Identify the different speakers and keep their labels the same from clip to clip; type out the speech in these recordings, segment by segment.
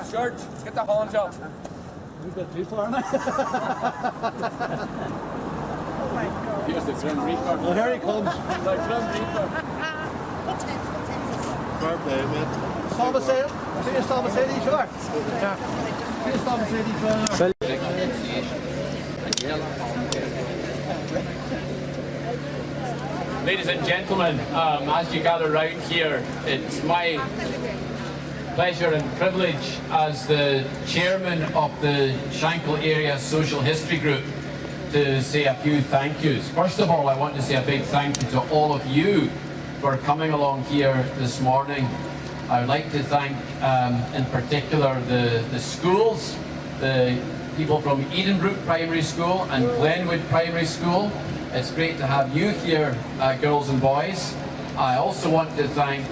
Speaker 1: George, get the horns up.
Speaker 2: We've got too far now.
Speaker 3: Oh my God.
Speaker 1: Here's the Grim Reaper.
Speaker 2: Well, here he comes.
Speaker 1: The Grim Reaper.
Speaker 3: What time is it?
Speaker 1: Fair play, mate.
Speaker 2: Stop and say it. See you stop and say it each other. Yeah. See you stop and say it each other.
Speaker 4: Ladies and gentlemen, as you gather round here, it's my pleasure and privilege as the chairman of the Shankill Area Social History Group to say a few thank yous. First of all, I want to say a big thank you to all of you for coming along here this morning. I would like to thank in particular the schools, the people from Edenbrook Primary School and Glenwood Primary School. It's great to have you here, girls and boys. I also want to thank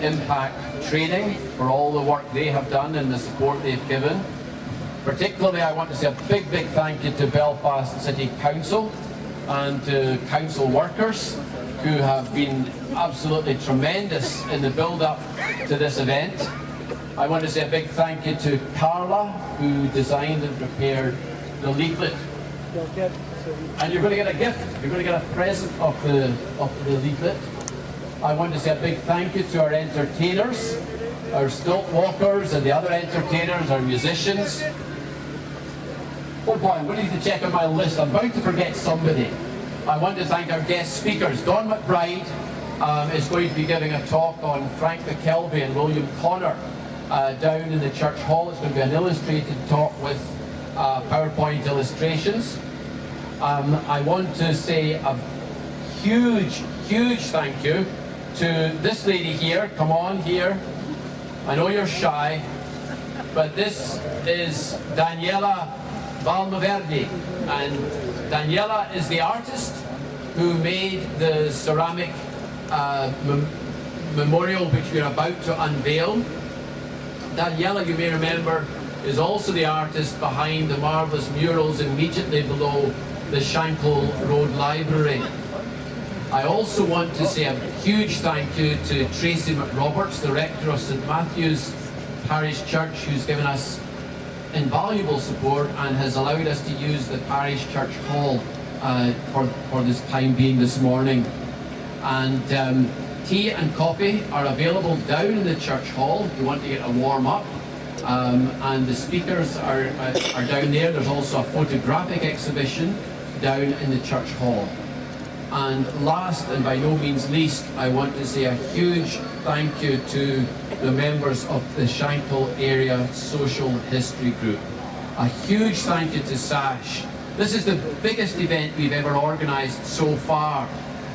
Speaker 4: Impact Training for all the work they have done and the support they've given. Particularly, I want to say a big thank you to Belfast City Council and to council workers who have been absolutely tremendous in the build-up to this event. I want to say a big thank you to Carla, who designed and prepared the leaflet. And you're going to get a gift. You're going to get a present of the leaflet. I want to say a big thank you to our entertainers, our stilt walkers and the other entertainers, our musicians. Oh boy, I'm going to need to check on my list. I'm about to forget somebody. I want to thank our guest speakers. Don McBride is going to be giving a talk on Frank McKelvey and William Connor down in the church hall. It's going to be an illustrated talk with PowerPoint illustrations. I want to say a huge thank you to this lady here. Come on here. I know you're shy, but this is Daniela Valmoverdi, and Daniela is the artist who made the ceramic memorial which we're about to unveil. Daniela, you may remember, is also the artist behind the marvellous murals immediately below the Shankill Road Library. I also want to say a huge thank you to Tracy McRoberts, the rector of St Matthew's Parish Church, who's given us invaluable support and has allowed us to use the parish church hall for this time being this morning. And tea and coffee are available down in the church hall if you want to get a warm up. And the speakers are down there. There's also a photographic exhibition down in the church hall. And last and by no means least, I want to say a huge thank you to the members of the Shankill Area Social History Group. A huge thank you to S.A.S.H. This is the biggest event we've ever organised so far,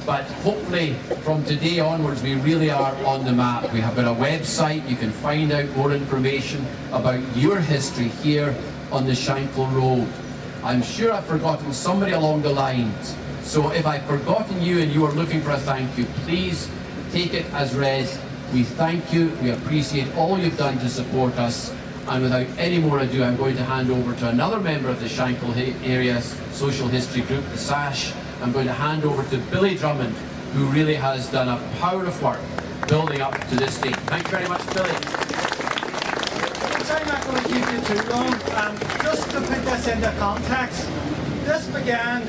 Speaker 4: but hopefully from today onwards we really are on the map. We have got a website. You can find out more information about your history here on the Shankill Road. I'm sure I've forgotten somebody along the lines. So if I've forgotten you and you are looking for a thank you, please take it as read. We thank you, we appreciate all you've done to support us, and without any more ado, I'm going to hand over to another member of the Shankill Area Social History Group, the S.A.S.H. I'm going to hand over to Billy Drummond, who really has done a power of work building up to this date. Thank you very much, Billy.
Speaker 2: I'm not going to keep you too long. Just to put this into context, this began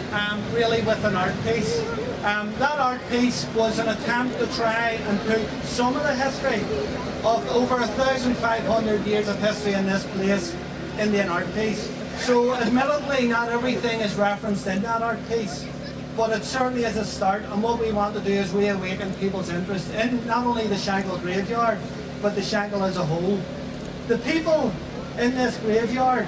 Speaker 2: really with an art piece. That art piece was an attempt to try and put some of the history of over 1,500 years of history in this place into an art piece. So admittedly, not everything is referenced in that art piece, but it certainly is a start, and what we want to do is reawaken people's interest in not only the Shankill graveyard, but the Shankill as a whole. The people in this graveyard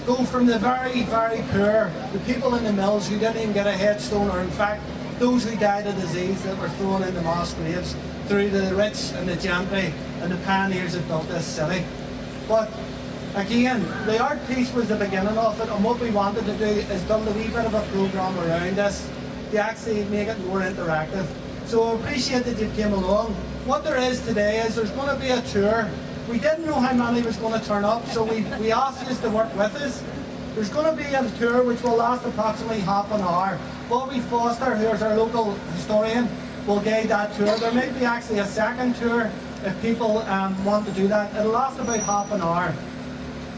Speaker 2: go from the very poor, the people in the mills who didn't even get a headstone, or in fact, those who died of disease that were thrown into mass graves, through to the rich and the gentry and the pioneers that built this city. But again, the art piece was the beginning of it, and what we wanted to do is build a wee bit of a programme around this to actually make it more interactive. So I appreciate that you came along. What there is today is there's going to be a tour. We didn't know how many was going to turn up, so we asked you to work with us. There's going to be a tour which will last approximately half an hour. Bobby Foster, who is our local historian, will guide that tour. There may be actually a second tour if people want to do that. It'll last about half an hour.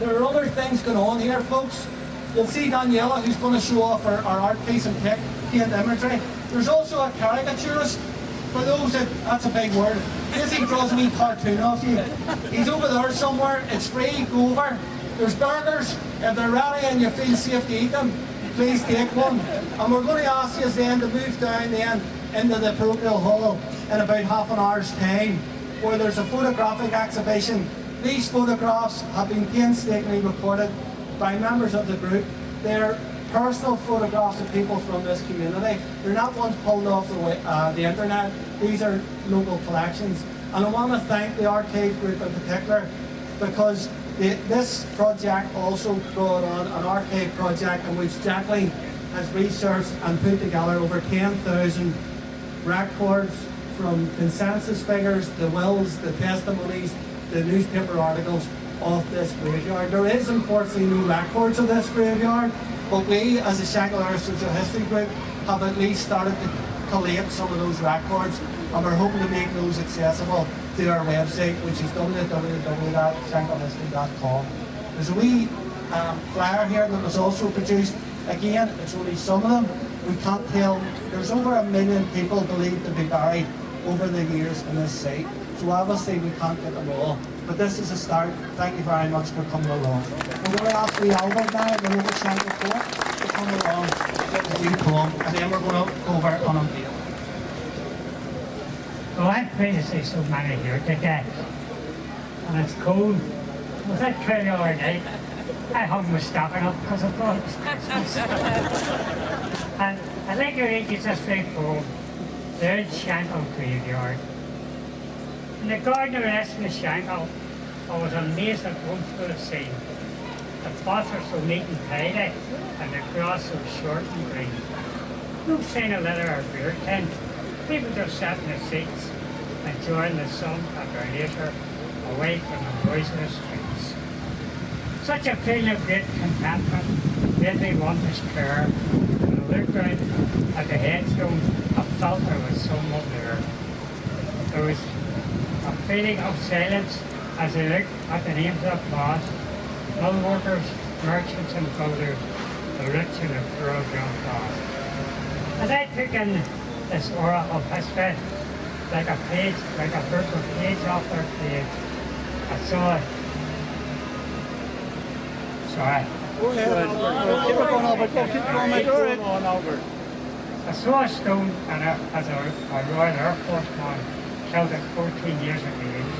Speaker 2: there are other things going on here, folks. You'll see Daniela, who's going to show off our art piece and paint imagery. There's also a caricaturist. For those that's a big word. Basically draws a wee cartoon of you. He's over there somewhere. It's free. Go over. There's burgers. If they're ready and you feel safe to eat them, please take one. And we're going to ask you then to move down then into the parochial hall in about half an hour's time, where there's a photographic exhibition. These photographs have been painstakingly recorded by members of the group. They're personal photographs of people from this community. They're not ones pulled off the internet. These are local collections. And I want to thank the archive group in particular, because this project also brought on an archive project in which Jacqueline has researched and put together over 10,000 records, from consensus figures, the wills, the testimonies, the newspaper articles of this graveyard. There is unfortunately no records of this graveyard, but we as a Shankill Area Social History Group have at least started to collate some of those records, and we're hoping to make those accessible to our website, which is www.shankillhistory.com. There's a wee flyer here that was also produced. Again, it's only some of them. We can't tell. There's over 1 million people believed to be buried over the years in this site. So obviously we can't get them all. But this is a start. Thank you very much for coming along. We're going to ask the Albert now, the local Shankill Court, to come along with a wee poem, and then we're going to go over on Unveiling.
Speaker 5: Well, I'm pleased to see so many here today. And it's cold. It was that cold the other night. I hung my stocking up because I thought it was Christmas. And I'd like to read you this big poem, The Old Shankill Graveyard. In the garden of S.A.S.H Shankill, I was amazed at once to have seen. The paths were so neat and tidy, and the grass so short and green. No sign of leather or beer tent. People just sat in their seats, enjoying the sun at their leisure, away from the boisterous streets. Such a feeling of great contentment made me want to stir. When I looked round at the headstones, I felt there was someone there. There was a feeling of silence as I looked at the names of the past: mill workers, merchants and builders, the rich and the poor ground past. As I took in this aura of history, like a page, like a book of page after page, I saw it. Sorry.
Speaker 1: Go ahead, Albert. Keep it going, Albert. Go, keep it going, mate. Go on, Albert.
Speaker 5: I saw a stone and as a Royal Air Force man killed at 14 years of age.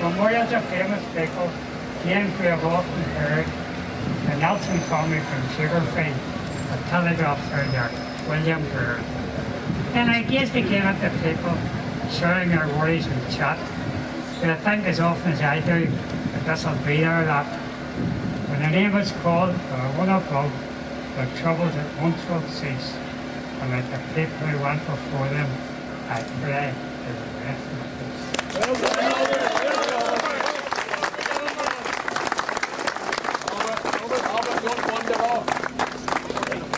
Speaker 5: Memorials of famous people, names we have often heard: the Nelson family from Sugarfield, the telegraph surgeon William Byrd. Then I gazed again at the people, sharing their worries and chat. But I think as often as I do, that this will be their lot. When the name is called, or one above, the troubles at once will cease, and let the people who went before them, I pray, they will rest in peace.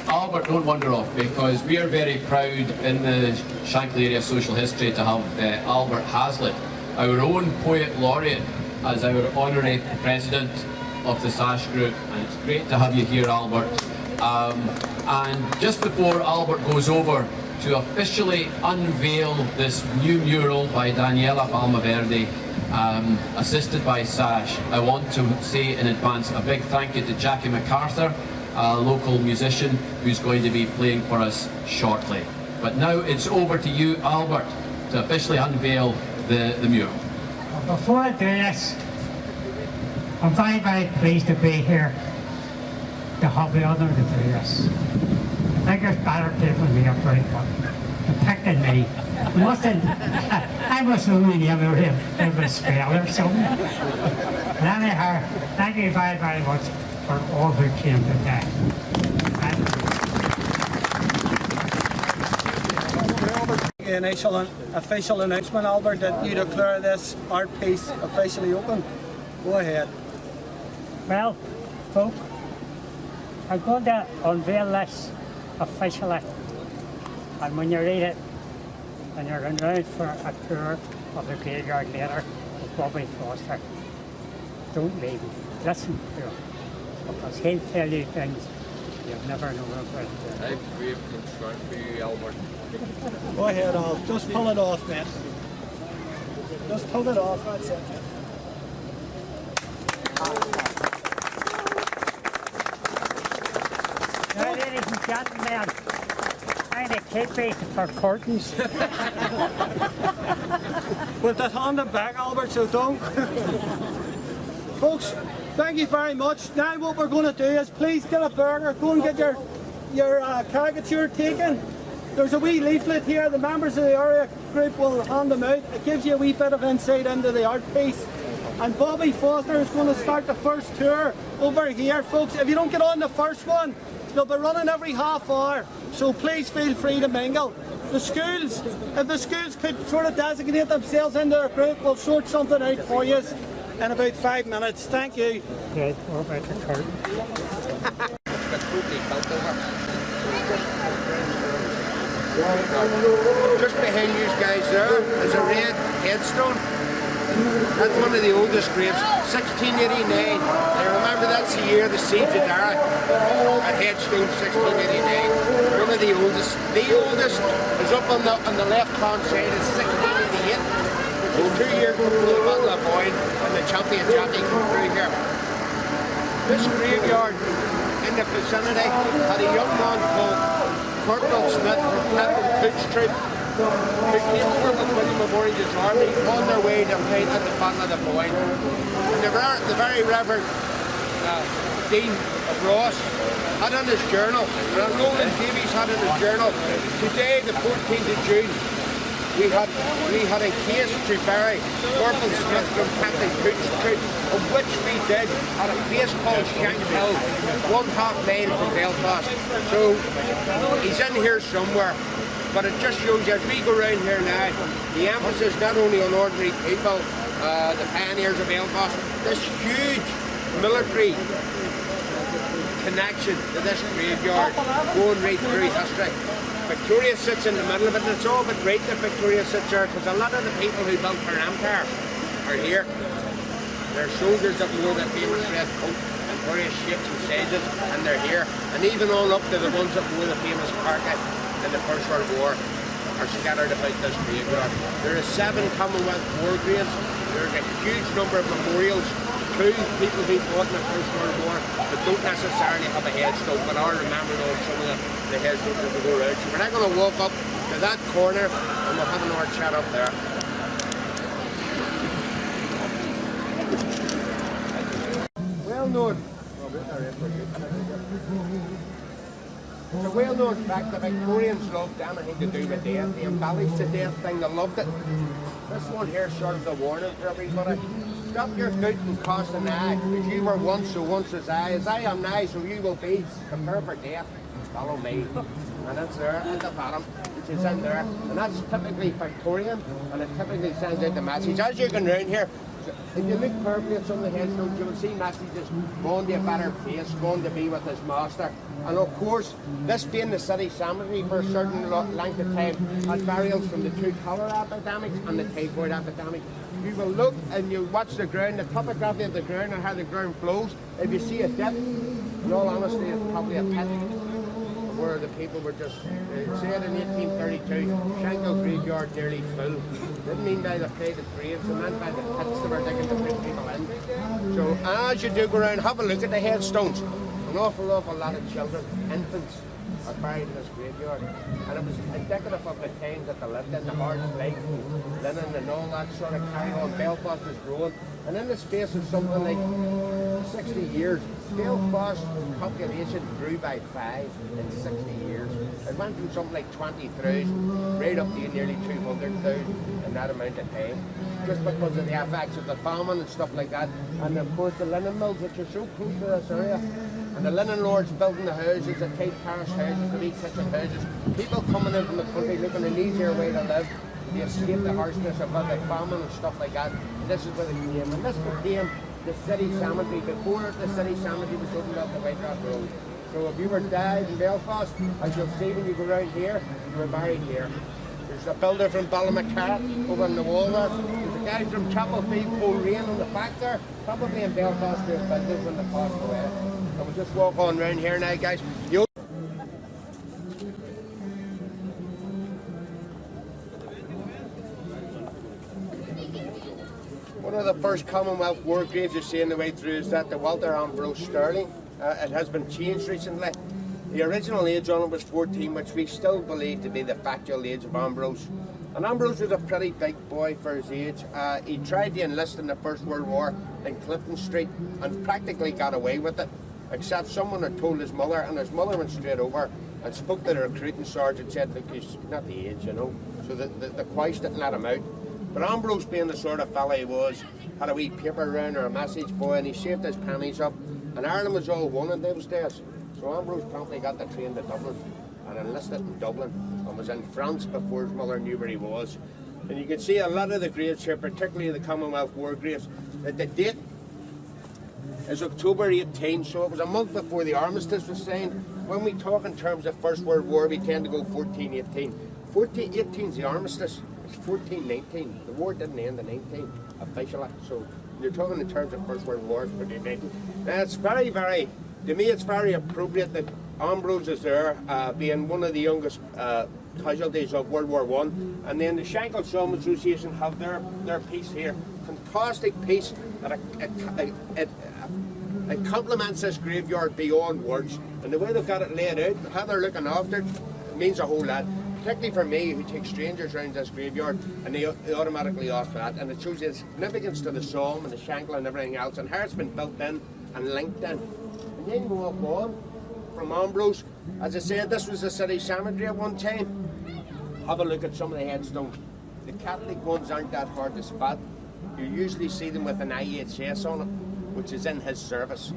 Speaker 4: Albert, don't wander off, because we are very proud in the Shankill Area Social History to have Albert Hazlitt, our own poet laureate, as our honorary president of the S.A.S.H group, and it's great to have you here, Albert. And just before Albert goes over to officially unveil this new mural by Daniela Palmaverde, assisted by S.A.S.H, I want to say in advance a big thank you to Jackie MacArthur, a local musician who's going to be playing for us shortly. But now it's over to you, Albert, to officially unveil the mural.
Speaker 5: Before I do this, I'm very, very pleased to be here to have the honour to do this. I think there's better people here for it, but depicting me. I must only name it a spell or something. But anyhow, thank you very, very much for all who came today.
Speaker 2: Initial official announcement, Albert, that you declare this art piece officially open. Go ahead.
Speaker 5: Well, folk, I'm going to unveil this officially. And when you read it, and you're going round for a tour of the graveyard later with Bobby Foster, don't leave me. listen to him, because he'll tell you things you'll never know about.
Speaker 6: I've waved concern for you, Albert.
Speaker 2: Go ahead, Al. Just pull it off, man. Just pull it off, that's it.
Speaker 5: Now, ladies and gentlemen, I'm a keepy for curtains.
Speaker 2: With that hand and back, Albert, so don't. Folks, thank you very much. Now what we're going to do is please get a burger, go and get your caricature taken. There's a wee leaflet here, the members of the area group will hand them out. It gives you a wee bit of insight into the art piece. And Bobby Foster is going to start the first tour over here, folks. If you don't get on the first one, they'll be running every half hour. So please feel free to mingle. The schools, if the schools could sort of designate themselves into a group, we'll sort something out for you in about 5 minutes. Thank you.
Speaker 5: Okay, what about the curtain?
Speaker 7: Just behind you guys there is a red headstone. That's one of the oldest graves, 1689. I remember that's the year the siege of Dara. A headstone, 1689. One of the oldest. The oldest is up on the left-hand side. It's 1688. It was 2 years before the Battle of Boyne and the champion jockey came through here. This graveyard in the vicinity had a young man called Corporal Smith from Captain Cook's troop who came over with William of Orange's army on their way to fight at the Battle of the Boyne. And the very Reverend Dean of Ross had on his journal, and Roland Davies had in his journal, today the 14th of June, we had encased to bury Corporal Smith from Captain Cook's troop, of which we did at a place called Shankill, 1/2 mile from Belfast. So he's in here somewhere, but it just shows you as we go around here now, the emphasis not only on ordinary people, the pioneers of Belfast, this huge military connection to this graveyard, going right through history. Victoria sits in the middle of it, and it's all but right that Victoria sits there, because a lot of the people who built her empire are here. They're soldiers that wore the famous red coat and various shapes and sizes, and they're here. And even all up to the ones that wore the famous parka in the First World War are scattered about this graveyard. There are 7 Commonwealth war graves. There's a huge number of memorials to people who fought in the First World War that don't necessarily have a headstone, but are remembered on some of the headstones as we go around. So we're not going to walk up to that corner and we'll have another chat up there. Well known. It's a well-known fact that Victorians loved anything to do with death. They embellished the death thing, they loved it. This one here serves a warning for everybody. Stop your foot and cast an eye, because you were once, so once was I. As I am now, so you will be. Prepare for death. Follow me. And it's there at the bottom, which is in there. And that's typically Victorian, and it typically sends out the message. As you can round here, if you look carefully at some of the headstones, you will see messages going to a better place, going to be with his master. And of course, this being the city cemetery for a certain length of time, had burials from the 2 cholera epidemics and the typhoid epidemic. You will look and you watch the ground, the topography of the ground and how the ground flows. If you see a dip, in all honesty, it's probably a pit where the people were just, said in 1832, Shankill graveyard nearly full. Didn't mean by the plate of graves, it meant by the pits they were digging to put people in. So as you do go around, have a look at the headstones. An awful lot of children, infants, are buried in this graveyard. And it was indicative of the times that they lived in, the hard life, linen and all that sort of carry on. Belfast was growing. And in the space of something like 60 years, Belfast population grew by 5 in 60 years. It went from something like 20,000 right up to nearly 200,000 in that amount of time. Just because of the effects of the famine and stuff like that. And of course the linen mills, which are so close to this area. And the linen lords building the houses, the tight parish houses, the wee kitchen houses. People coming in from the country looking an easier way to live. They escape the harshness of the famine and stuff like that. And this is where they came. And this became the city cemetery before the city cemetery was opened up the White Rock Road. So if you were died in Belfast, as you'll see when you go around here, you were buried here. There's a builder from Ballymacarra over on the wall there. There's a guys from Chapel Field, Coleraine on the back there, probably in Belfast there's builders when they passed away. And we'll just walk on round here now, guys. One of the first Commonwealth War graves you see on the way through is that the Walter Ambrose Sterling. It has been changed recently. The original age on it was 14, which we still believe to be the factual age of Ambrose. And Ambrose was a pretty big boy for his age. He tried to enlist in the First World War in Clifton Street and practically got away with it, except someone had told his mother, and his mother went straight over and spoke to the recruiting sergeant and said, look, he's not the age, you know. So the Quaist didn't let him out. But Ambrose, being the sort of fella he was, had a wee paper round or a message boy, and he saved his pennies up. And Ireland was all won in those days. So Ambrose promptly got the train to Dublin and enlisted in Dublin and was in France before his mother knew where he was. And you can see a lot of the graves here, particularly the Commonwealth War graves, that the date is October 18, so it was a month before the armistice was signed. When we talk in terms of First World War, we tend to go 1418. 1418 is the armistice. It's 1419. The war didn't end in 19 officially, so you're talking in terms of First World War, it's 1419. Now it's very, to me it's very appropriate that Ambrose is there, being one of the youngest casualties of World War I. And then the Shankill Psalm Association have their piece here. Fantastic piece that it complements this graveyard beyond words. And the way they've got it laid out, how they're looking after it, means a whole lot. Particularly for me, who takes strangers around this graveyard, and they automatically ask for that. And it shows you the significance to the psalm and the Shankill and everything else, and how it's been built in and linked in. And then you walk on from Ambrose. As I said, this was a city cemetery at one time. Have a look at some of the headstones. The Catholic ones aren't that hard to spot. You usually see them with an S.A.H on it, which is in his service.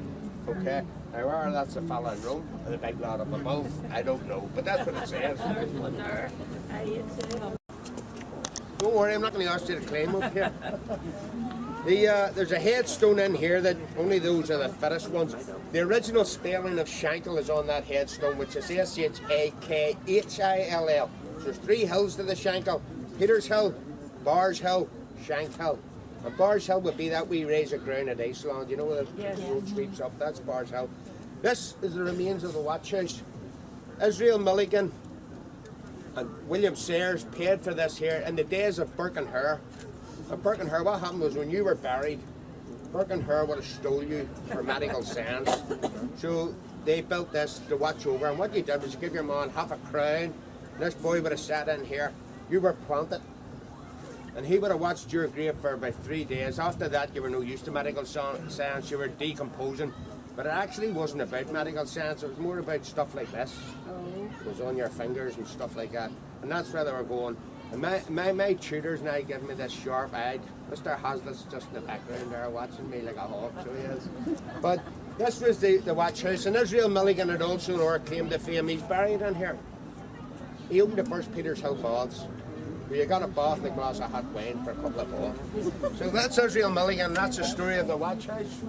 Speaker 7: Okay? Now, whether that's a fella in Rome or the big lad up above, I don't know, but that's what it says. Don't worry, I'm not going to ask you to claim up here. There's a headstone in here that only those are the fittest ones. The original spelling of Shankill is on that headstone, which is S.H.A.K.H.I.L.L. So there's 3 hills to the Shankill: Peter's Hill, Bars Hill, Shankill. And Bars Hill would be that wee raise of ground at Iceland, you know, where the road sweeps up, that's Bars Hill. This is the remains of the watch house. Israel Milligan and William Sayers paid for this here in the days of Burke and Hare. At Burke and Hare, what happened was when you were buried, Burke and Hare would have stole you for medical science. So they built this to watch over, and what you did was give your man half a crown, and this boy would have sat in here. You were planted, and he would have watched your grave for about 3 days. After that, you were no use to medical science, you were decomposing. But it actually wasn't about medical science, it was more about stuff like this. It was on your fingers and stuff like that. And that's where they were going. And my tutors now give me this sharp-eyed. Mr. Hazlitt's just in the background there watching me like a hawk, so he is. But this was the watch house, and Israel Milligan had also our claim to fame. He's buried in here. He opened the first Peter's Hill baths, where you got a bath and a glass of hot wine for a couple of bob. So that's Israel Milligan, that's the story of the watch house.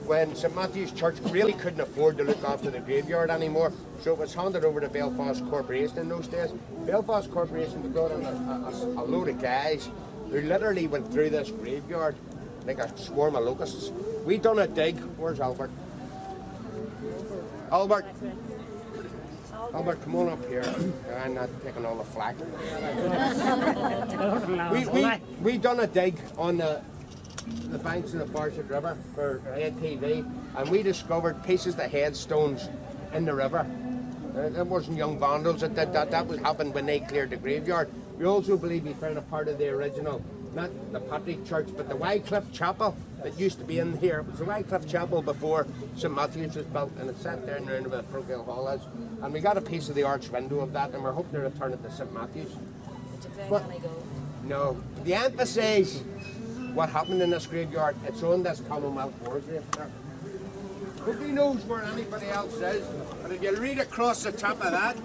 Speaker 7: When St Matthew's Church really couldn't afford to look after the graveyard anymore, so it was handed over to Belfast Corporation in those days. Belfast Corporation brought in a load of guys who literally went through this graveyard like a swarm of locusts. We done a dig. Where's Albert? Albert! Albert, come on up here. I'm not taking all the flack. we done a dig on the banks of the Barset River for ATV, and we discovered pieces of headstones in the river. It wasn't young vandals that did that. That was happened when they cleared the graveyard. We also believe we found a part of the original, not the Patrick Church, but the Wycliffe Chapel that used to be in here. It was the Wycliffe Chapel before St Matthew's was built, and it's sat there in where the Parochial Hall is. And we got a piece of the arch window of that, and we're hoping to return it to St Matthew's. But, no, the emphasis what happened in this graveyard, it's on this Commonwealth War grave there. Nobody knows where anybody else is, but if you read across the top of that,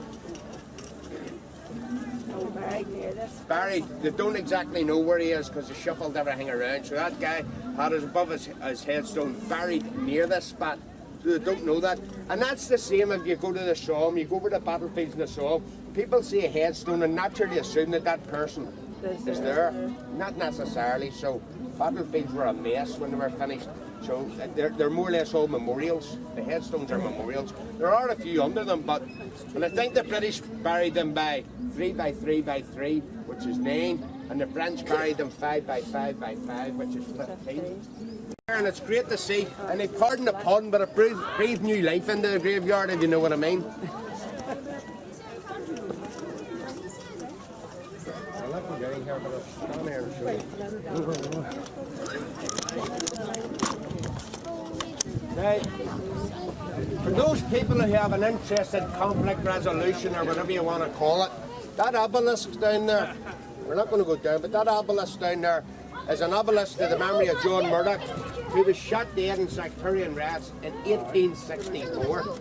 Speaker 7: buried, they don't exactly know where he is because they shuffled everything around. So that guy had it above his headstone, buried near this spot. So they don't know that. And that's the same if you go to the Somme, you go over the battlefields in the Somme, people see a headstone and naturally assume that that person is there. Not necessarily. So battlefields were a mess when they were finished. So they're more or less all memorials. The headstones are memorials. There are a few under them, and I think the British buried them by 3 by 3 by 3, which is 9, and the French buried them 5 by 5 by 5, which is 15. And it's great to see, and they pardon the pun, but it breathed new life into the graveyard, if you know what I mean. I'll let you get in here, but I'll stand here and show you. Right. For those people who have an interest in conflict resolution or whatever you want to call it, that obelisk down there, we're not going to go down, but that obelisk down there is an obelisk to the memory of John Murdoch, who was shot dead in sectarian riots in 1864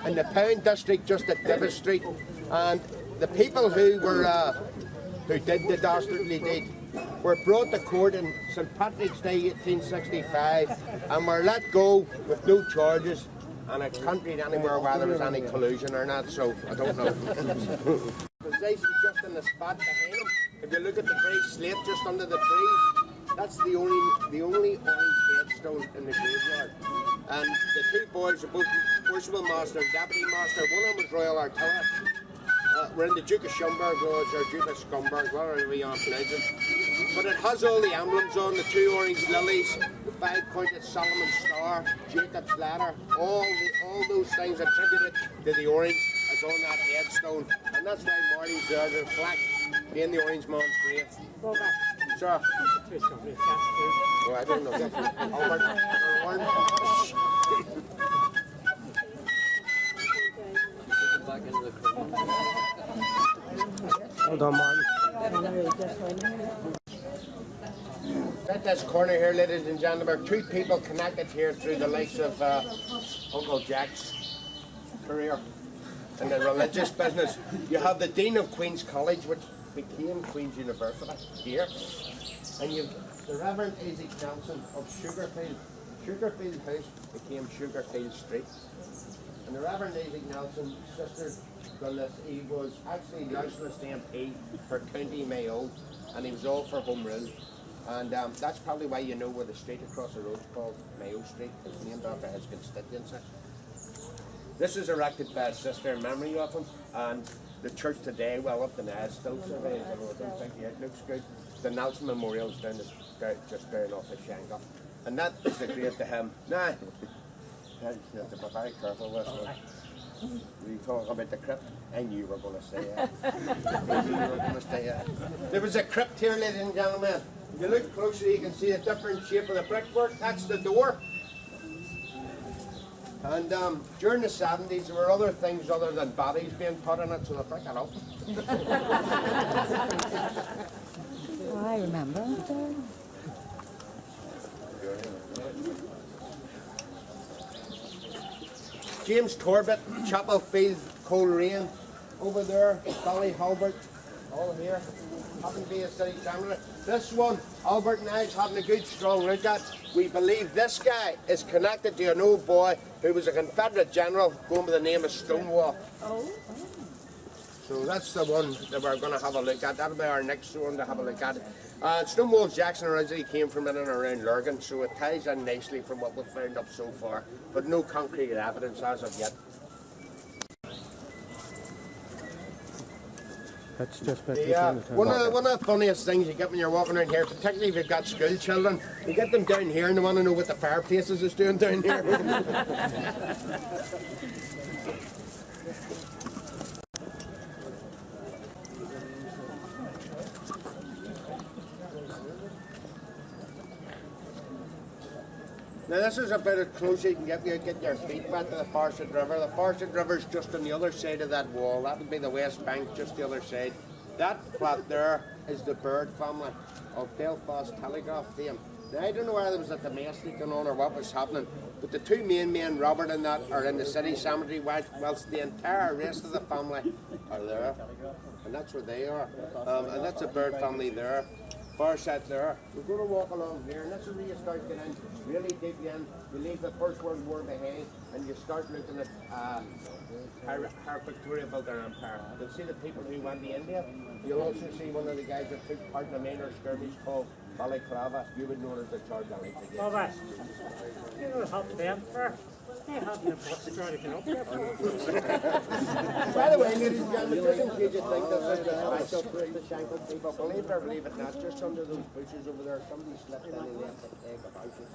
Speaker 7: in the Pound district just at Divis Street. And the people who did the dastardly deed were brought to court in St Patrick's Day 1865 and were let go with no charges, and I can't read anywhere whether there was any collusion or not, so I don't know. Precisely just in the spot behind him, if you look at the grey slate just under the trees, that's the only orange headstone in the graveyard. And the two boys are both worshipful master and deputy master. One of them was Royal Artillery. We're in the Duke of Schomberg Lodge, or Duke of Schomberg, whatever we are pronouncing. But it has all the emblems on, the 2 orange lilies, the 5-pointed Solomon star, Jacob's ladder, all those things attributed to the orange is on that headstone. And that's why Marty's there to reflect being the orange man's grave. Sure. Oh, I don't know. Hold on, Martin. At this corner here, ladies and gentlemen, 2 people connected here through the likes of Uncle Jack's career in the religious business. You have the Dean of Queen's College, which became Queen's University here, and you've the Reverend Isaac Nelson of Sugarfield. Sugarfield House became Sugarfield Street. And the Reverend Isaac Nelson, sister goodness, he was actually nationalist MP for County Mayo, and he was all for Home Rule. And that's probably why you know where the street across the road is called Mayo Street. It's named after his constituency. This is erected by his sister in memory of him, and the church today, well up the now, still surveys. I don't think it looks good. The Nelson Memorial is down just down off the Shankill, and that is the grave to him. Now, you have to be very careful with this one. We talk about the crypt. I knew you were going to say it. I knew you were going to say it. There was a crypt here, ladies and gentlemen. If you look closer, you can see a different shape of the brickwork. That's the door. And during the 70s, there were other things other than bodies being put in it, so they pick it up.
Speaker 3: I remember.
Speaker 7: James Torbett, Chapelfield, Coleraine, over there, Ballyhalbert, all here. Happen to be a city cemetery. This one, Albert and I's having a good strong look at. We believe this guy is connected to an old boy who was a Confederate general going by the name of Stonewall. So that's the one that we're going to have a look at. That'll be our next one to have a look at. Stonewall Jackson originally came from in and around Lurgan, so it ties in nicely from what we've found up so far, but no concrete evidence as of yet.
Speaker 8: That's just
Speaker 7: one of the funniest things you get when you're walking around here, particularly if you've got school children, you get them down here and they want to know what the fireplaces is doing down here. Now this is about as close as you can get your feet wet to the Farset River. The Farset River is just on the other side of that wall. That would be the West Bank, just the other side. That flat there is the Bird family of Belfast Telegraph fame. Now I don't know whether there was a domestic going on or what was happening, but the 2 main men, Robert and that, are in the city cemetery, whilst the entire rest of the family are there. And that's where they are. And that's the Bird family there. far side there. We're going to walk along here, and this is where you start getting in, really deep in. You leave the First World War behind, and you start looking at how Victoria built their empire. You'll see the people who went to India. You'll also see one of the guys that took part in the minor skirmish called Balaclava. You would know it as the Charge Alley.
Speaker 5: Baba, you know help them for. They have the bus driving up there for.
Speaker 7: By the way, ladies and gentlemen, just in case you think this is a special for the Shankill people, believe it or believe it not, just under those bushes over there, somebody slipped in and left a egg about it. There's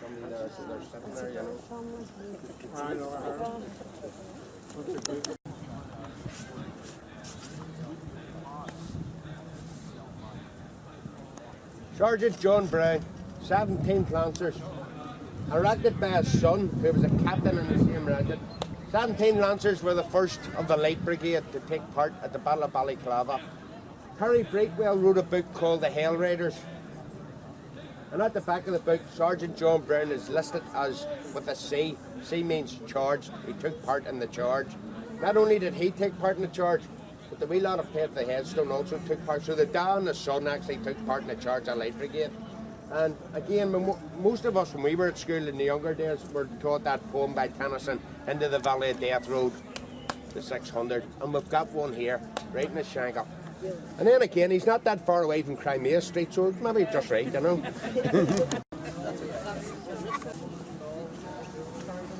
Speaker 7: somebody there, so they're sitting there, you know.
Speaker 5: I know.
Speaker 7: Sergeant John Brown, 17 Lancers, erected by his son, who was a captain in the same regiment. 17 Lancers were the first of the Light Brigade to take part at the Battle of Balaclava. Harry Breakwell wrote a book called The Hell Raiders. And at the back of the book, Sergeant John Brown is listed as with a C. C means charged. He took part in the charge. Not only did he take part in the charge, but the wee lot of Pay the Headstone also took part. So the dad and the son actually took part in the charge of Light Brigade. And again, most of us when we were at school in the younger days were taught that poem by Tennyson, Into the Valley of Death Road, the 600. And we've got one here, right in the Shankill. And then again, he's not that far away from Crimea Street, so maybe just right, you know.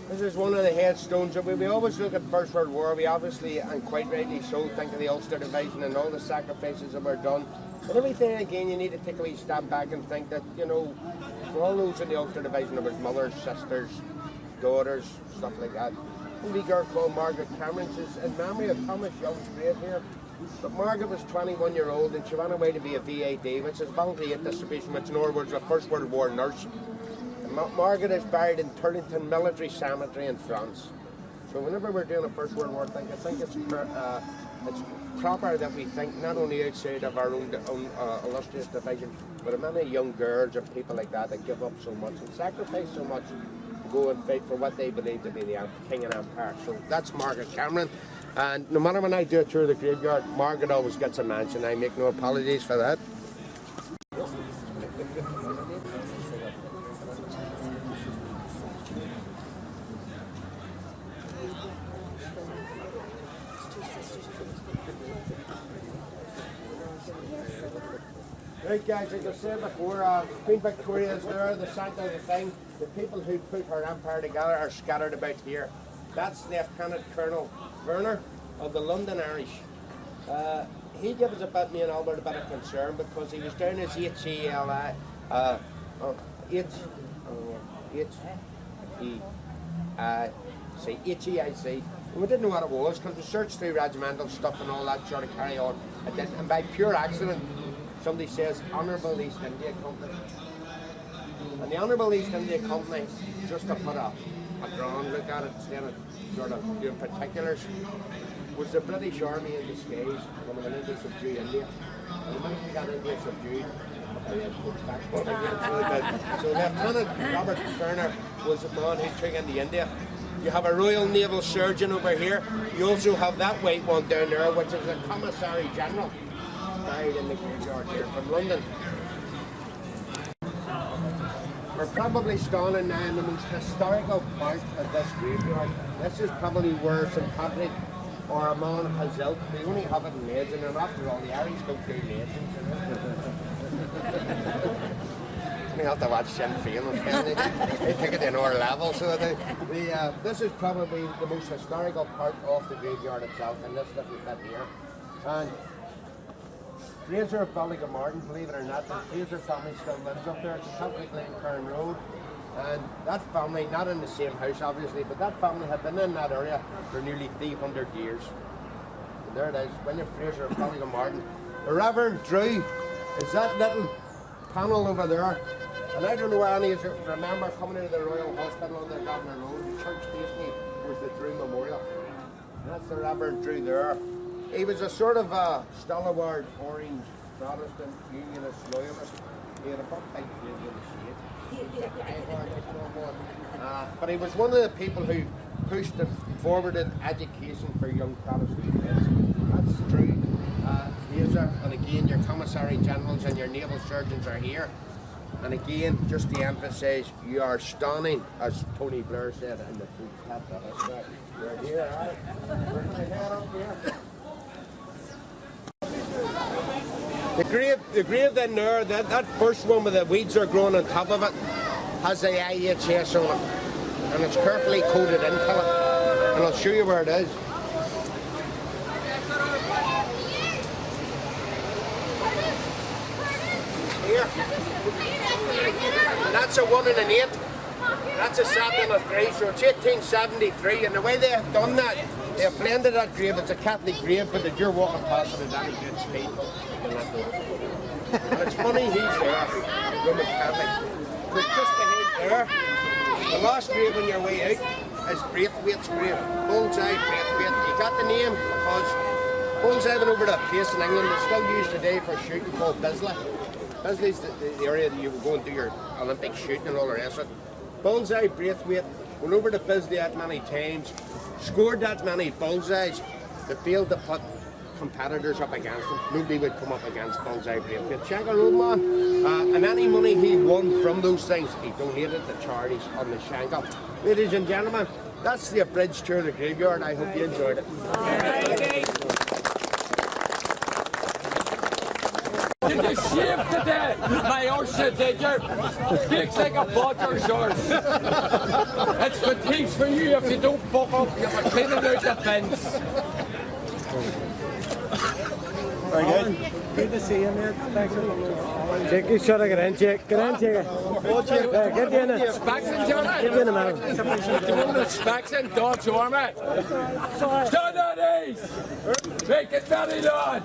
Speaker 7: This is one of the headstones. We always look at First World War. We obviously, and quite rightly so, think of the Ulster Division and all the sacrifices that were done. But every day again, you need to take a wee step back and think that, you know, for all those in the Ulster Division, there was mothers, sisters, daughters, stuff like that. A wee girl called Margaret Cameron, she's in memory of Thomas Young's grave here. But Margaret was 21-year-old and she went away to be a VAD, which is voluntary aid distribution, which in other words was a First World War nurse. And Margaret is buried in Turlington Military Cemetery in France. So whenever we're doing a First World War thing, I think it's proper that we think not only outside of our own illustrious division, but of many young girls or people like that that give up so much and sacrifice so much to go and fight for what they believe to be the King and Empire. So that's Margaret Cameron. And no matter when I do a tour of the graveyard, Margaret always gets a mention. I make no apologies for that. Right guys, like I said before, Queen Victoria is there, the centre of the thing. The people who put her empire together are scattered about here. That's Lieutenant Colonel Werner of the London Irish. He gave us me and Albert a bit of concern because he was down as HEIC, and we didn't know what it was because we searched through regimental stuff and all that sort of carry on. And by pure accident, somebody says Honourable East India Company. And the Honourable East India Company, just to put a grand look at it instead of sort of doing particulars, was the British Army in disguise when they went in to subdue India. And the minute they got India subdued, they had pushed back. So Lieutenant Robert Werner was the man who took into India. You have a Royal Naval Surgeon over here. You also have that white one down there, which is a Commissary General, buried in the graveyard here from London. We're probably standing now in the most historical part of this graveyard. This is probably where St Patrick or a man has ilt. They only have it in legend, and after all, the Irish go through legends. We have to watch Shankill. They take it to another level. So this is probably the most historical part of the graveyard itself, and this little bit here. And Fraser of Ballygamartin, believe it or not, the Fraser family still lives up there. It's a Celtic Lane Kern Road. And that family, not in the same house obviously, but that family had been in that area for nearly 300 years. And there it is, William Fraser of Ballygamartin. The Reverend Drew is that little panel over there. And I don't know where any of you remember coming into the Royal Hospital on the Governor Road. The church basically was the Drew Memorial. And that's the Reverend Drew there. He was a sort of a stalwart orange Protestant unionist loyalist. He had a buck type in the shade. But he was one of the people who pushed and forwarded education for young Protestant kids. That's true. Fraser, and again your commissary generals and your naval surgeons are here. And again, just to emphasise, you are stunning, as Tony Blair said in the food chapter. You're here, alright? Where's my head up here? The grave then there, that first one with the weeds are growing on top of it, has the IHS on it. And it's carefully coated into it. And I'll show you where it is. Here. And that's a 1 and an 8. That's a 7 and a 3, so it's 1873. And the way they have done that, they have blended that grave. It's a Catholic grave, but if you're walking past it at any good speed, you'll not know. And it's funny he's there, Roman Catholic. But just ahead there, the last grave on your way out is Braithwaite's grave. Bullseye Braithwaite. He got the name because Bullseye went over to a place in England that's still used today for shooting called Bisley. Bisley's the area that you would go and do your Olympic shooting and all the rest of it. Bullseye Braithwaite went over to Bisley that many times, scored that many bullseyes, they failed to put competitors up against him. Nobody would come up against Bullseye Braithwaite. Shankill old man, and any money he won from those things, he donated to charities on the Shankill. Ladies and gentlemen, that's the abridged tour of the graveyard. I hope you enjoyed it.
Speaker 6: Did you shave today? My horse did you? Speaks like a butcher's horse. It's fatigues for you if you don't buck up. You're cleaning out the bins.
Speaker 1: Very good. Good to see you, mate. Thanks for coming. Jake, you should have got in, Jake. Get in, Jake. Get in it.
Speaker 6: Specs in, Johnny?
Speaker 1: Get in the middle.
Speaker 6: Do you want the specs in? Dodge arm it. Stand on these. Make it very large.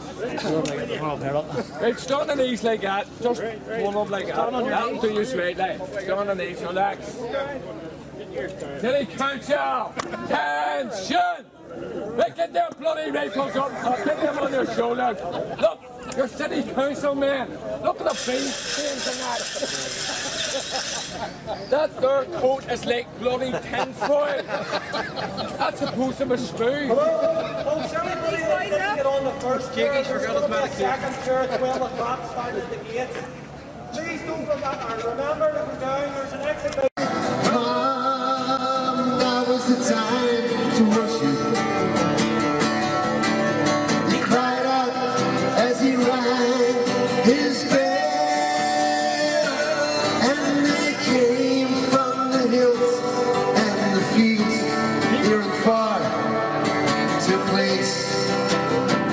Speaker 6: Right, stand on these like that. Just hold up like that. That'll do you straight, like. Stand on these, relax. City Council, attention! Make it their bloody rifles up. I'll get them on their shoulders. Look, your city council man. Look at the beans and that. That their coat is like bloody tinfoil. That's supposed to be stew.
Speaker 2: Hello, everybody get on the first tour. There's going to be a second tour at 12 o'clock, starting at the gate. Please don't forget, and remember to go down, there's an exit.
Speaker 8: Come, now is the time to worship. He cried out as he rang his bell, and they came from the hills and the fields, near and far, to a place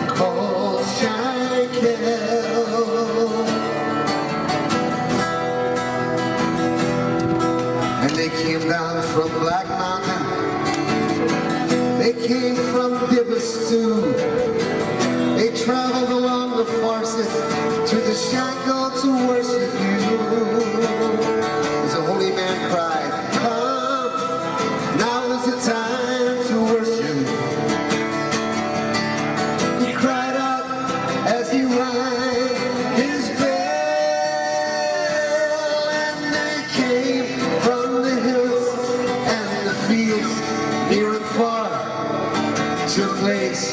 Speaker 8: called Shankill. And they came down from Black Mountain, they came from Divis too. They traveled along the Farset to the Shankill to worship you. As a holy man cried, come, now is the time to worship. He cried out as he rang his bell, and they came from the hills and the fields, near and far, to a place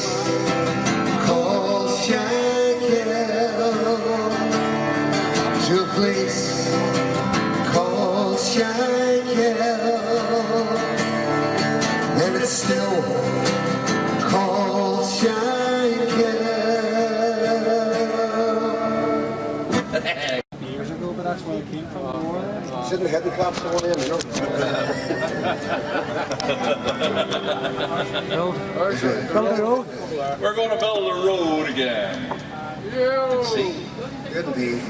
Speaker 8: called Shankill. To a place called Shankill. And it's still called Shankill.
Speaker 1: Years ago, but that's where it came from.
Speaker 8: Shouldn't have had the cops going in, you know.
Speaker 6: We're going to build a road again.
Speaker 8: See, good indeed.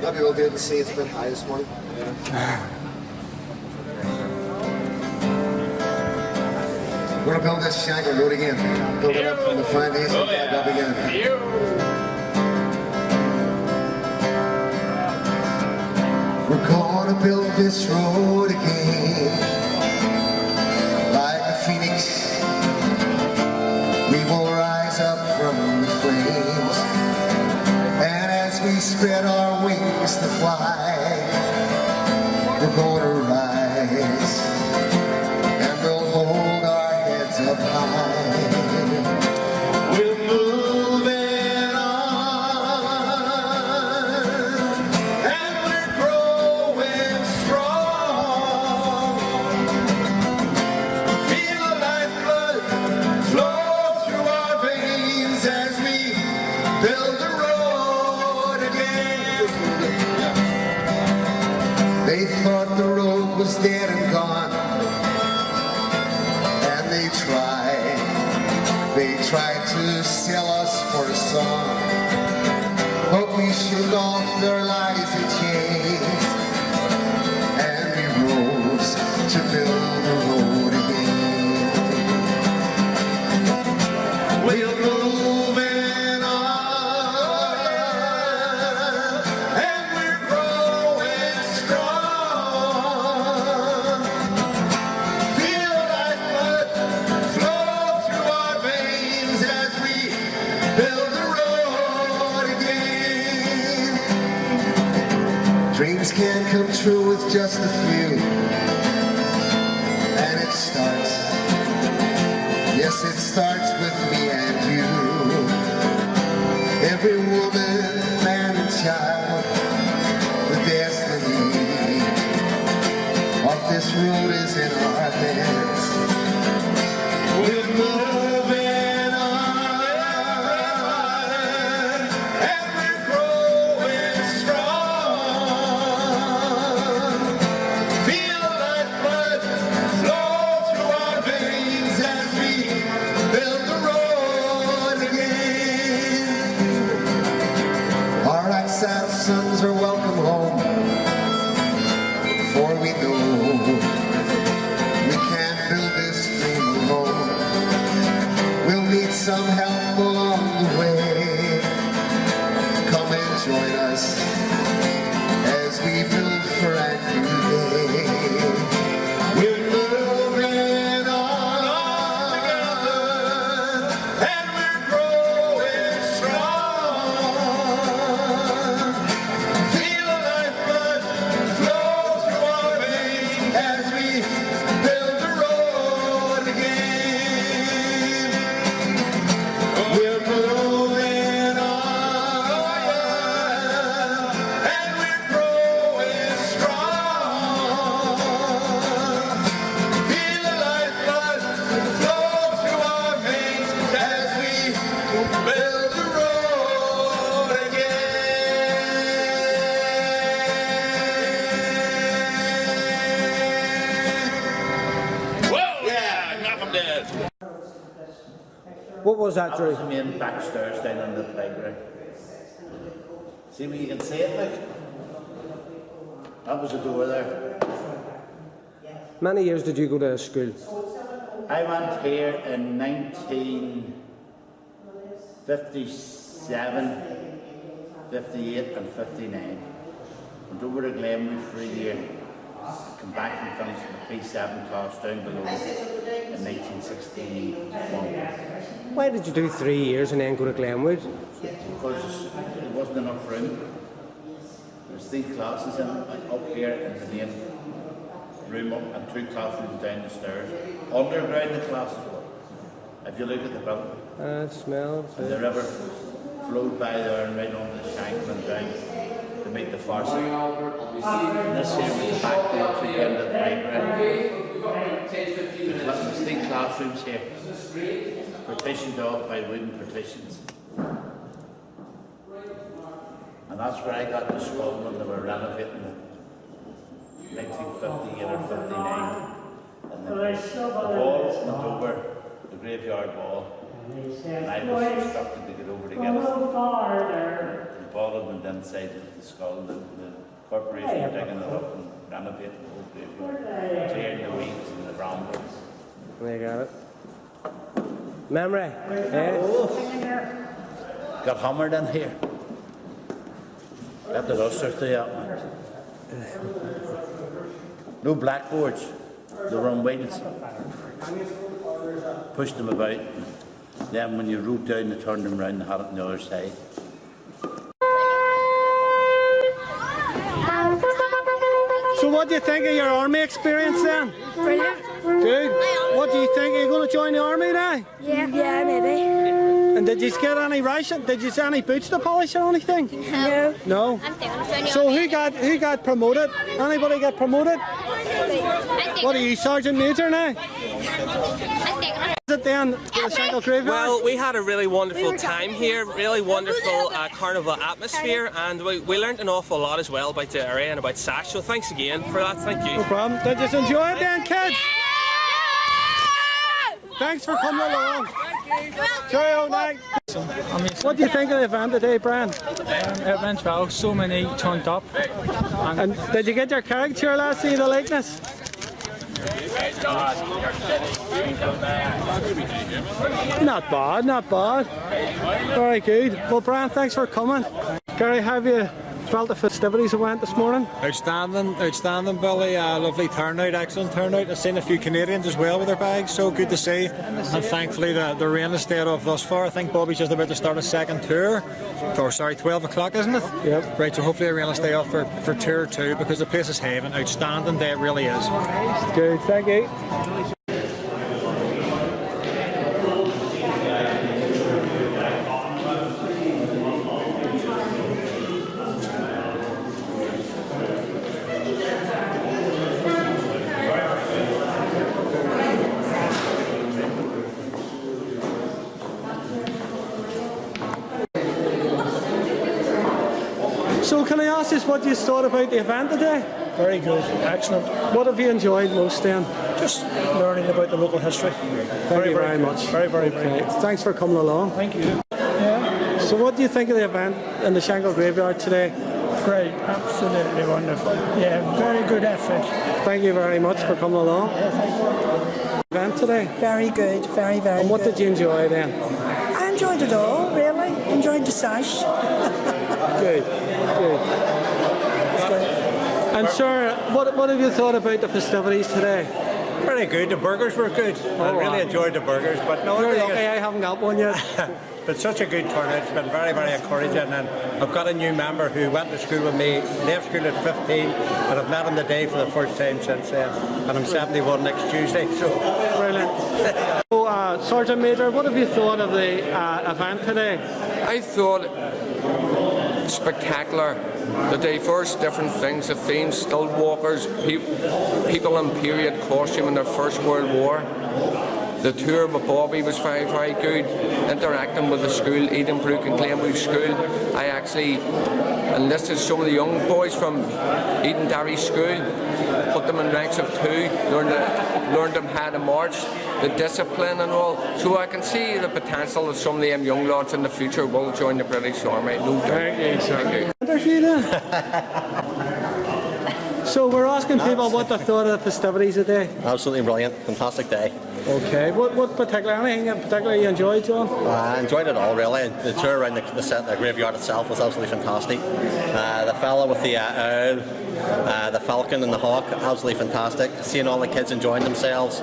Speaker 8: Love you all good to see it's a bit high this morning. We're going to build this Shankill Road again. Build it up from the foundation up again. We're going to build this road again. Like a phoenix, we will rise up from the flames. And as we spread our wings to fly, we're going to rise. And we'll hold our heads up high. thought the road was dead and gone. And they tried to sell us for a song. But we shook off their lies and chains, and we rose to build the road again. We're moving on, and we're growing strong. Feel like blood flow through our veins as we build the road again. Dreams can come true with just a few, and it starts, yes, it starts with me and you. Every woman, man and child, the destiny of this road is in our hands. We're moving on, and we're growing strong. Feel like blood flow through our veins as we build the road again. Our exiled sons are welcome home, for we know we can't build this dream alone. We'll need some help along the way. Come and join us as we build for a new day. We're moving on together, and we're growing strong. Feel like blood flow through our veins as we build the road again. We're moving on, and we're growing strong. Feel like blood flow through our veins as we build the road again.
Speaker 9: Whoa, yeah, knock 'em dead.
Speaker 1: What was that,
Speaker 9: That
Speaker 1: Drew?
Speaker 9: was the main backstairs down on the playground. See where you can see it, like? That was a door there.
Speaker 1: Many years did you go to school?
Speaker 9: I went here in 1957, 58 and 59. Went over to Glenwood for a year. Come back and finished my P7 class down below in 1961.
Speaker 1: Why did you do 3 years and then go to Glenwood?
Speaker 9: Because there wasn't enough room. There was 3 classes up here in the main room up and 2 classrooms down the stairs. Underground the classes were. If you look at the building,
Speaker 1: Smell.
Speaker 9: and the river flowed by there and right on the Shankill and down to meet the far side. And this here was the back door to the end of the playground. There was 3 classrooms here, partitioned off by wooden partitions. And that's where I got to school when they were renovating it. 1958 or 59. And the wall went over, the graveyard wall, and I was instructed to get over to get it. The ball had went inside the skull. The corporation were digging it up and renovating the whole graveyard, clearing the weeds and the brambles.
Speaker 1: There you got it. Memory. Yeah.
Speaker 9: Got hammered in here. Got the duster through that man. No blackboards. They were on wheels. Pushed them about. Then when you wrote down, they turned them round and had it on the other side.
Speaker 2: So what do you think of your army experience then?
Speaker 10: Brilliant.
Speaker 2: Good. What do you think? Are you going to join the army now?
Speaker 10: Yeah, maybe.
Speaker 2: And did you get any ration? Did you see any boots to polish or anything?
Speaker 10: No.
Speaker 2: No. So who got promoted? Anybody get promoted? What are you, Sergeant Major now? Is it
Speaker 1: event then? The Shankill Graveyard?
Speaker 10: Well, we had a really wonderful time here, really wonderful carnival atmosphere, and we learned an awful lot as well about the area and about S.A.S.H, so thanks again for that, thank you.
Speaker 1: No problem. Did you enjoy it then, kids? Thanks for coming along. Cheerio, Nick. What do you think of the event today, Brian?
Speaker 11: It went well, so many turned up.
Speaker 1: And did you get your caricature last see the likeness? Not bad, not bad. Very good. Well, Brian, thanks for coming. Gary, have you felt the festivities that went this morning?
Speaker 12: Outstanding, outstanding, Billy. Lovely turnout, excellent turnout. I've seen a few Canadians as well with their bags, so good to see. And thankfully the rain has stayed off thus far. I think Bobby's just about to start a second tour. Or sorry, 12 o'clock, isn't it?
Speaker 1: Yep.
Speaker 12: Right, so hopefully the rain will stay off for tour 2 because the place is haven. Outstanding day, it really is.
Speaker 1: Good, thank you. So can I ask you what you thought about the event today?
Speaker 11: Very good, excellent.
Speaker 1: What have you enjoyed most then?
Speaker 11: Just learning about the local history.
Speaker 1: Thank you very much.
Speaker 11: Very good.
Speaker 1: Thanks for coming along.
Speaker 11: Thank you. Yeah.
Speaker 1: So what do you think of the event in the Shankill Graveyard today?
Speaker 11: Great, absolutely wonderful. Yeah, very good effort.
Speaker 1: Thank you very much for coming along.
Speaker 11: Yeah, thank you.
Speaker 1: Event today?
Speaker 3: Very good, very
Speaker 1: And what
Speaker 3: good.
Speaker 1: did you enjoy then?
Speaker 3: I enjoyed it all, really. Enjoyed the S.A.S.H.
Speaker 1: Good, good. And sir, what have you thought about the festivities today?
Speaker 13: Pretty good. The burgers were good. I really enjoyed the burgers, but no.
Speaker 1: You're lucky I haven't got one yet.
Speaker 13: But such a good turnout. It's been very, very encouraging. And I've got a new member who went to school with me, left school at 15, and I've met him today for the first time since then. And I'm 71 next Tuesday. So
Speaker 1: brilliant. So, Sergeant Major, what have you thought of the event today?
Speaker 6: I thought spectacular. The diverse different things, the themes, still walkers, people in period costume in their First World War. The tour with Bobby was very, very good. Interacting with the school, Edenbrook and Glenwood School. I actually enlisted some of the young boys from Edenderry School, put them in ranks of 2, learned them how to march, the discipline and all. So I can see the potential that some of them young lads in the future will join the British Army. No doubt.
Speaker 1: Thank you, sir.
Speaker 6: Thank you.
Speaker 1: Interview then. So we're asking people what they thought of the festivities today.
Speaker 14: Absolutely brilliant, fantastic day.
Speaker 1: Okay, what particular, anything in particular you enjoyed, John?
Speaker 14: I enjoyed it all really. The tour around the graveyard itself was absolutely fantastic. The fella with the owl, the falcon and the hawk, absolutely fantastic. Seeing all the kids enjoying themselves.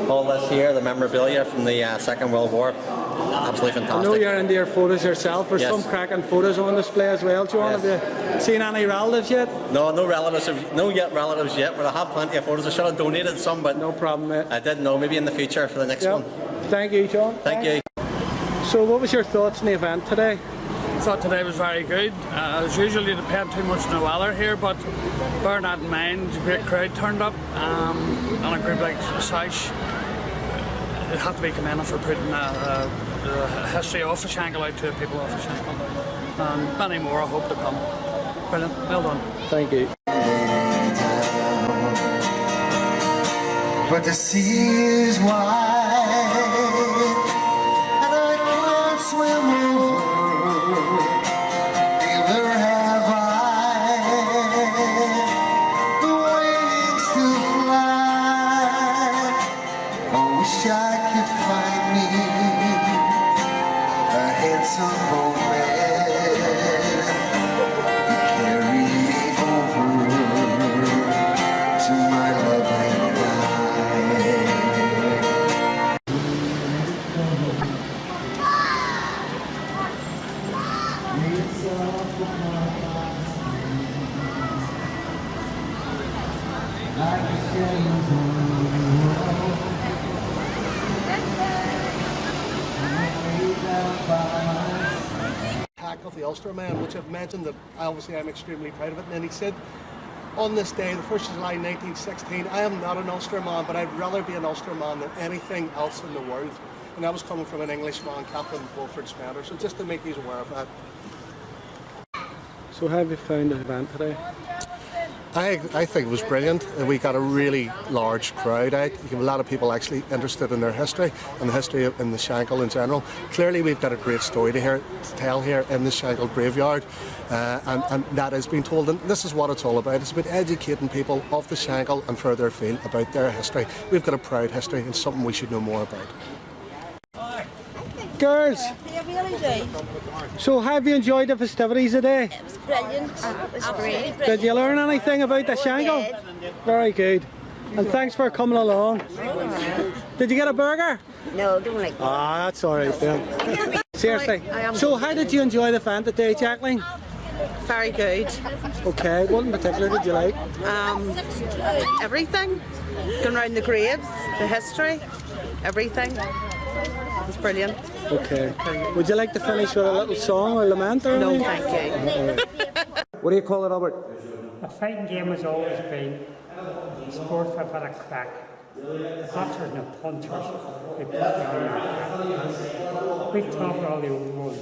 Speaker 14: All this here, the memorabilia from the Second World War, absolutely fantastic.
Speaker 1: I know you're into your photos yourself. There's some cracking photos on display as well, John. Have you seen any relatives yet?
Speaker 14: No relatives yet, but I have plenty of photos. I should have donated some, but
Speaker 1: no problem, mate.
Speaker 14: I didn't know, maybe in the future for the next one.
Speaker 1: Thank you, John.
Speaker 14: Thank you.
Speaker 1: So what was your thoughts on the event today?
Speaker 15: I thought today was very good. As usual, you depend too much on the weather here, but bearing that in mind, a great crowd turned up, and a group like S.A.S.H, it had to be commended for putting the history of the Shankill out to the people of the Shankill. And many more I hope to come. Brilliant, well done.
Speaker 1: Thank you.
Speaker 8: But the sea is wide, and I can't swim over. Neither have I the wings to fly. I wish I could find me a handsome boatman to carry me over to my lovely
Speaker 16: Of the Ulster man, which I've mentioned that obviously I'm extremely proud of it, and then he said on this day, the 1st of July 1916, I am not an Ulster man, but I'd rather be an Ulster man than anything else in the world. And that was coming from an Englishman, Captain Wilfred Spender. So just to make you aware of that.
Speaker 1: So how have you found the event today?
Speaker 16: I think it was brilliant. We got a really large crowd out. You have a lot of people actually interested in their history and the history in the Shankill in general. Clearly we've got a great story to tell here in the Shankill graveyard, and that is being told. And this is what it's all about. It's about educating people of the Shankill and further afield about their history. We've got a proud history and something we should know more about.
Speaker 1: Girls,
Speaker 17: They really do.
Speaker 1: so have you enjoyed the festivities today?
Speaker 17: It was brilliant. It was great.
Speaker 1: Did you learn anything about the Shankill? Very good. And thanks for coming along. Did you get a burger?
Speaker 17: No, don't like that.
Speaker 1: Ah, that's alright then. Seriously. So how did you enjoy the event today, Jacqueline?
Speaker 18: Very good.
Speaker 1: Okay, what in particular did you like?
Speaker 18: Everything. Going around the graves, the history, everything. It was brilliant.
Speaker 1: Okay. Would you like to finish with a little song or lament or anything?
Speaker 18: No, thank you.
Speaker 1: What do you call it, Albert?
Speaker 5: The fighting game has always been sport for a bit of crack. Boxers and the punchers, they put me on their back. We've talked all the old ones,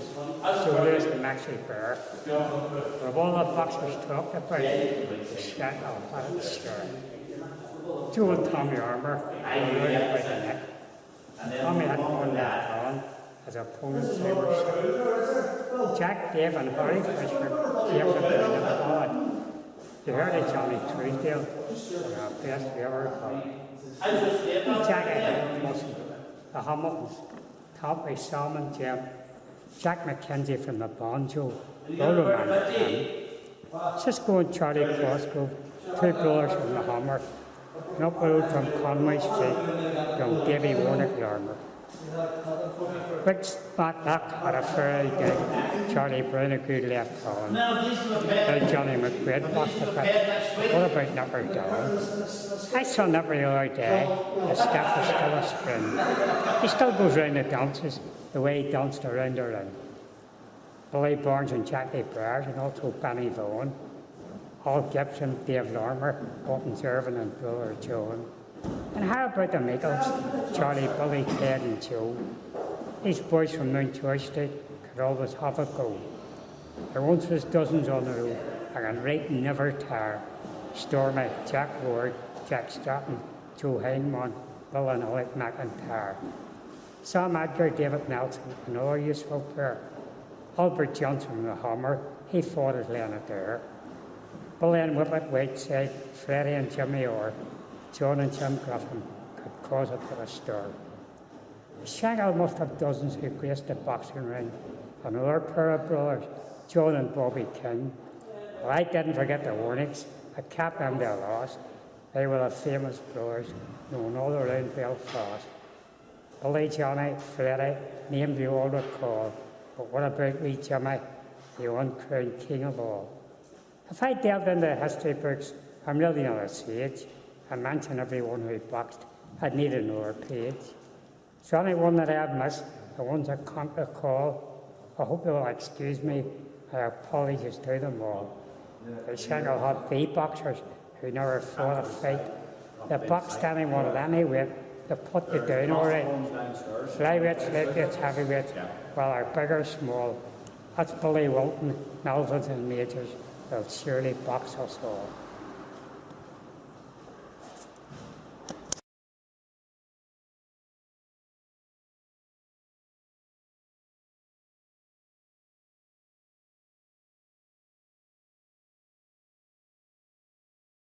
Speaker 5: so Lewis and Maxie Bear. Of all the boxers talked about, Shankill had it sure. Joe and Tommy Armour were right about the neck. Tommy had one left on as opponents they were shot. Jack, Dave and Harry Fisher came from the pod. You heard of Johnny Truesdale, one of our best we ever had. Jack had Muscle, the Hamiltons, topped by Salmon Jim, Jack McKenzie from the Banjo, Rollo Man, Cisco and Charlie Crossgrove, two brothers from the Hammer, and up the road from Conway Street, young Davy Warnock Larmer. Rick Matlock had a fairly day. Charlie Brown a good left on. Now Johnny McQuaid lost a bit. What about Nipper Down? I saw Nipper the other day. The step was still a spring. He still goes round the dances the way he danced around the ring. Billy Barnes and Jackie Briers and also Benny Vaughan. Hall Gibson, Dave Larmer, Buttons Irvin and Brother John. And how about the Michaels, Charlie, Billy, Ted and Joe? These boys from Mountjoy Street could always have a go. There once was dozens on the road, and right never tire. Stormy, Jack Ward, Jack Stratton, Joe Hindman, Bill and Alec McIntyre. Sam Edgar, David Nelson, another useful pair. Albert Johnson from the Hammer, he fought at Leonard. Billy and Whippet Whiteside, Freddie and Jimmy Orr, John and Jim Griffin could cause it to a stir. Shankill must have dozens who graced the boxing ring. Another pair of brothers, John and Bobby King. Well, I didn't forget the Warnicks. I kept them they lost. They were the famous brothers known all around Belfast. Billy, Johnny, Freddie, named the all recall. But what about wee Jimmy, the uncrowned king of all? If I delved into the history books, I'm really not a sage. I mention everyone who boxed. I'd need another page. So anyone that I've missed, the ones I can't recall, I hope you'll excuse me. I apologize to them all. The Shankill had the boxers who never fought a fight. They boxed anyone at any weight. They put you down all right. Flyweights, lightweights, heavyweights, well, are big or small. That's Billy Wilton, Melvins and Majors. They'll surely box us all.